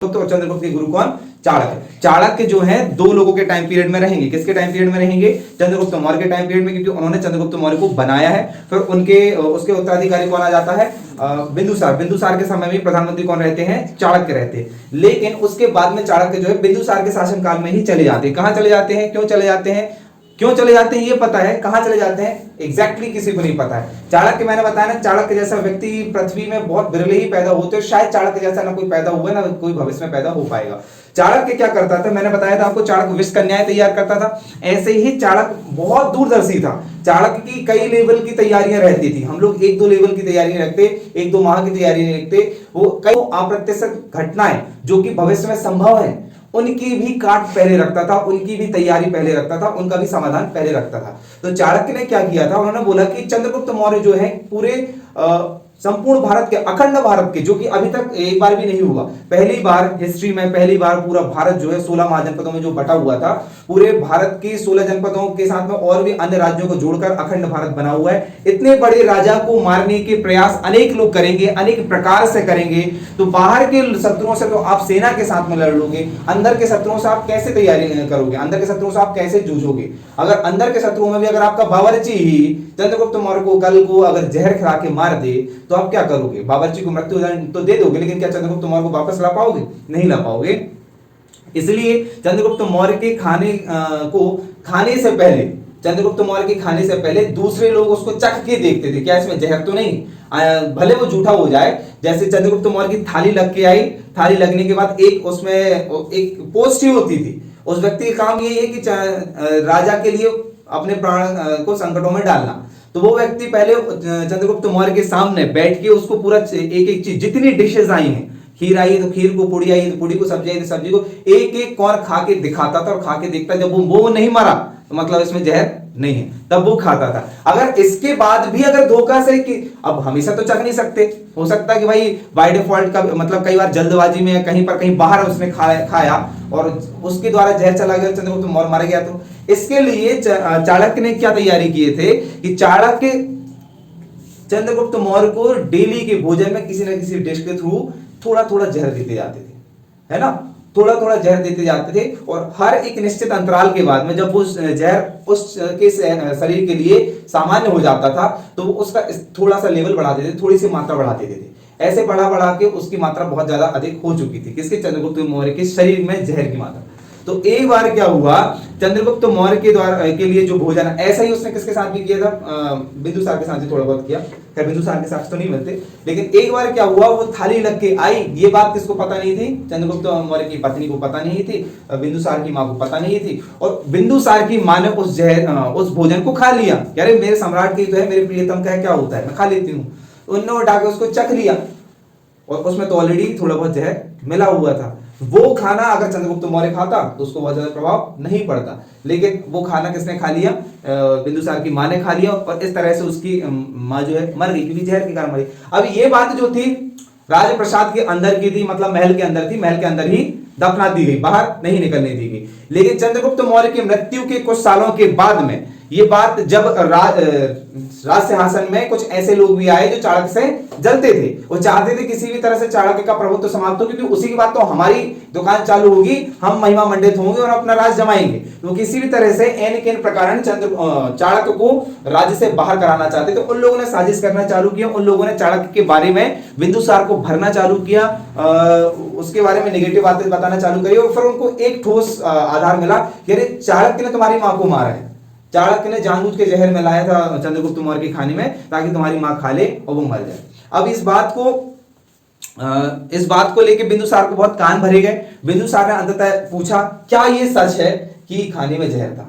और चंद्रगुप्त के गुरु कौन? चाणक्य। चाणक्य जो है दो लोगों के टाइम पीरियड में रहेंगे। किसके टाइम पीरियड में रहेंगे? चंद्रगुप्त मौर्य के टाइम पीरियड में, क्योंकि उन्होंने चंद्रगुप्त मौर्य को बनाया है। फिर उसके उत्तराधिकारी कौन आ जाता है? बिंदुसार। बिंदुसार के समय में प्रधानमंत्री कौन रहते हैं? चाणक्य रहते हैं। लेकिन उसके बाद में चाणक्य जो है बिंदुसार के शासनकाल में ही चले जाते हैं। कहां चले जाते हैं? क्यों चले जाते हैं? क्यों चले जाते हैं ये पता है, कहां चले जाते हैं एग्जैक्टली किसी को नहीं पता है। चाणक्य, मैंने बताया ना, चाणक्य जैसा व्यक्ति पृथ्वी में बहुत बिरले ही पैदा होते हैं। शायद चाणक्य जैसा ना कोई पैदा हुआ ना कोई भविष्य में पैदा हो पाएगा। चाणक्य क्या करता था, मैंने बताया था आपको, चाणक्य विश्व कन्याएं तैयार करता था। ऐसे ही चाणक्य बहुत दूरदर्शी था। चाणक्य की कई लेवल की तैयारियां रहती थी। हम लोग एक दो लेवल की तैयारी नहीं रखते, एक दो माह की तैयारी नहीं रखते। वो कई अप्रत्याशित घटनाएं जो कि भविष्य में संभव है उनकी भी काट पहले रखता था, उनकी भी तैयारी पहले रखता था, उनका भी समाधान पहले रखता था। तो चाणक्य ने क्या किया था, उन्होंने बोला कि चंद्रगुप्त मौर्य जो है पूरे संपूर्ण भारत के, अखंड भारत के, जो कि अभी तक एक बार भी नहीं हुआ, पहली बार हिस्ट्री में, पहली बार पूरा भारत जो है 16 महाजनपदों में जो बटा हुआ था, पूरे भारत की 16 जनपदों के साथ में और भी अन्य राज्यों को जोड़कर अखंड भारत बना हुआ है। इतने बड़े राजा को मारने के प्रयास अनेक लोग करेंगे, अनेक प्रकार से करेंगे। तो बाहर के शत्रुओं से तो आप सेना के साथ में लड़ लोगे, अंदर के शत्रुओं से आप कैसे तैयारी करोगे? अंदर के शत्रुओं से आप कैसे जूझोगे? अगर अंदर के शत्रुओं में भी अगर आपका बावर्ची ही चंद्रगुप्त मौर्य को कल को अगर जहर खिला के मार दे तो आप क्या करोगे? बावर्ची को मृत्यु तो दे दोगे, लेकिन क्या चंद्रगुप्त मौर्य को वापस ला पाओगे? नहीं ला पाओगे। इसलिए चंद्रगुप्त मौर्य के खाने से पहले, चंद्रगुप्त मौर्य के खाने से पहले दूसरे लोग उसको चख के देखते थे, क्या इसमें जहर तो नहीं? भले वो झूठा हो जाए। जैसे चंद्रगुप्त मौर्य की थाली लग के आई, थाली लगने के बाद एक उसमें एक पोस्ट ही होती थी। उस व्यक्ति का काम ये है कि राजा के लिए अपने प्राण को संकटों में डालना। तो वो व्यक्ति पहले चंद्रगुप्त मौर्य के सामने बैठ के उसको पूरा एक एक चीज, जितनी डिशेज आई हैं, खीर आई है तो खीर को, पूड़ी आई है तो पूड़ी को, सब्जी आई तो सब्जी को, एक एक कौर खा के दिखाता था और खा के देखता। जब वो नहीं मरा तो मतलब इसमें जहर नहीं है, तब वो खाता था। अगर इसके बाद भी अगर धोखा से, कि अब हमेशा तो चख नहीं सकते, हो सकता है कि भाई बाय डिफॉल्ट का मतलब कई बार जल्दबाजी में कहीं बाहर उसने खाया और उसके द्वारा जहर चला गया, चंद्रगुप्त मौर्य मारा गया। तो इसके लिए चाणक्य ने क्या तैयारी किए थे कि चाणक्य चंद्रगुप्त मौर्य को डेली के भोजन में किसी न किसी डिश के थ्रू थोड़ा थोड़ा जहर देते जाते थे, है ना, थोड़ा थोड़ा जहर देते जाते थे। और हर एक निश्चित अंतराल के बाद में जब वो जहर उसके शरीर के लिए सामान्य हो जाता था तो वो उसका थोड़ा सा लेवल बढ़ा देते थे, थोड़ी सी मात्रा बढ़ा देते थे। ऐसे बढ़ा के उसकी मात्रा बहुत ज्यादा अधिक हो चुकी थी। किसके? चंद्रगुप्त मौर्य के शरीर में जहर की मात्रा। तो एक बार क्या हुआ, चंद्रगुप्त मौर्य के लिए जो भोजन, ऐसा ही उसने किसके साथ भी किया था? बिंदुसार के साथ भी थोड़ा बहुत किया। खैर बिंदुसार के साथ तो नहीं मिलते, लेकिन एक बार क्या हुआ, वो थाली लग के आई। ये बात किसको पता नहीं थी? चंद्रगुप्त मौर्य की पत्नी को पता नहीं थी, बिंदुसार की मां को पता नहीं थी। और बिंदुसार की मां ने उस भोजन को खा लिया। यार मेरे सम्राट की तो है, मेरे प्रियतम का क्या होता है, मैं खा लेती हूँ। उन्होंने उठा के उसको चख लिया और उसमें तो ऑलरेडी थोड़ा बहुत जहर मिला हुआ था। वो खाना अगर चंद्रगुप्त मौर्य खाता तो उसको बहुत ज्यादा प्रभाव नहीं पड़ता, लेकिन वो खाना किसने खा लिया? बिंदुसार की मां ने खा लिया और इस तरह से उसकी मां जो है मर गई, क्योंकि जहर के कारण मरी। अब ये बात जो थी राजप्रसाद के अंदर की थी, मतलब महल के अंदर थी, महल के अंदर ही दफना दी गई, बाहर नहीं निकलने दी गई। लेकिन चंद्रगुप्त मौर्य की मृत्यु के कुछ सालों के बाद में ये बात जब राज सिंहासन में कुछ ऐसे लोग भी आए जो चाणक्य से जलते थे, वो चाहते थे किसी भी तरह से चाणक्य का प्रभुत्व समाप्त हो, क्योंकि उसी के बाद तो हमारी दुकान चालू होगी, हम महिमा मंडित होंगे और अपना राज जमाएंगे। तो किसी भी तरह से एन के प्रकार चाणक्य को राज्य से बाहर कराना चाहते थे। उन लोगों ने साजिश करना चालू किया, उन लोगों ने चाणक्य के बारे में बिंदुसार को भरना चालू किया, उसके बारे में नेगेटिव बातें बताना चालू करी। और फिर उनको एक ठोस आधार मिला कि अरे चाणक्य ने तुम्हारी मां को मारा है, चाणक्य ने जानबूझ के जहर मिलाया था चंद्रगुप्त मौर्य के खाने में ताकि तुम्हारी मां खा ले और वो मर जाए। अब इस बात को लेके बिंदुसार को बहुत कान भरे गए। बिंदुसार ने अंततः पूछा क्या ये सच है कि खाने में जहर था?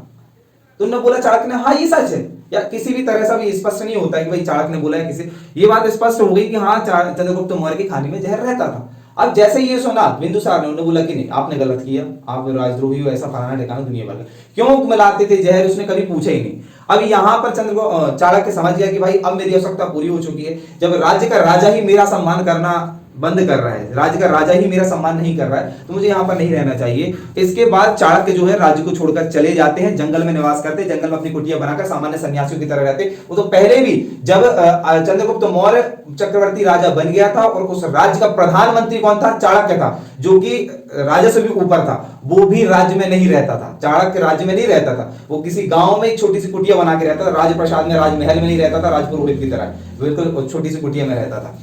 तो उन्होंने बोला, चाणक्य ने, हाँ ये सच है। या किसी भी तरह से भी स्पष्ट नहीं होता है कि भाई चाणक्य ने बोला है किसी, ये बात स्पष्ट हो गई कि हाँ चंद्रगुप्त मौर्य के खाने में जहर रहता था। अब जैसे ये सुना बिंदुसार ने, उन्होंने बोला कि नहीं आपने गलत किया, आप राजद्रोही हो, ऐसा फलाना ठिकाना दुनिया भर में क्यों मिलाते थे जहर, उसने कभी पूछा ही नहीं। अब यहां पर चाणक्य समझ गया कि भाई अब मेरी आवश्यकता पूरी हो चुकी है। जब राज्य का राजा ही मेरा सम्मान करना बंद कर रहा है, राज्य का राजा ही मेरा सम्मान नहीं कर रहा है, तो मुझे यहाँ पर नहीं रहना चाहिए। इसके बाद चाणक्य जो है राज्य को छोड़कर चले जाते हैं, जंगल में निवास करते, जंगल में अपनी कुटिया बनाकर सामान्य सन्यासियों की तरह रहते। वो तो पहले भी जब चंद्रगुप्त मौर्य चक्रवर्ती राजा बन गया था और उस राज्य का प्रधानमंत्री कौन था, चाणक्य था, जो कि राजा से भी ऊपर था, वो भी राज्य में नहीं रहता था। चाणक्य राज्य में नहीं रहता था, वो किसी गांव में एक छोटी सी कुटिया बना के रहता था, राजप्रसाद में, राजमहल में नहीं रहता था, राजपुरोहित की तरह बिल्कुल छोटी सी कुटिया में रहता था।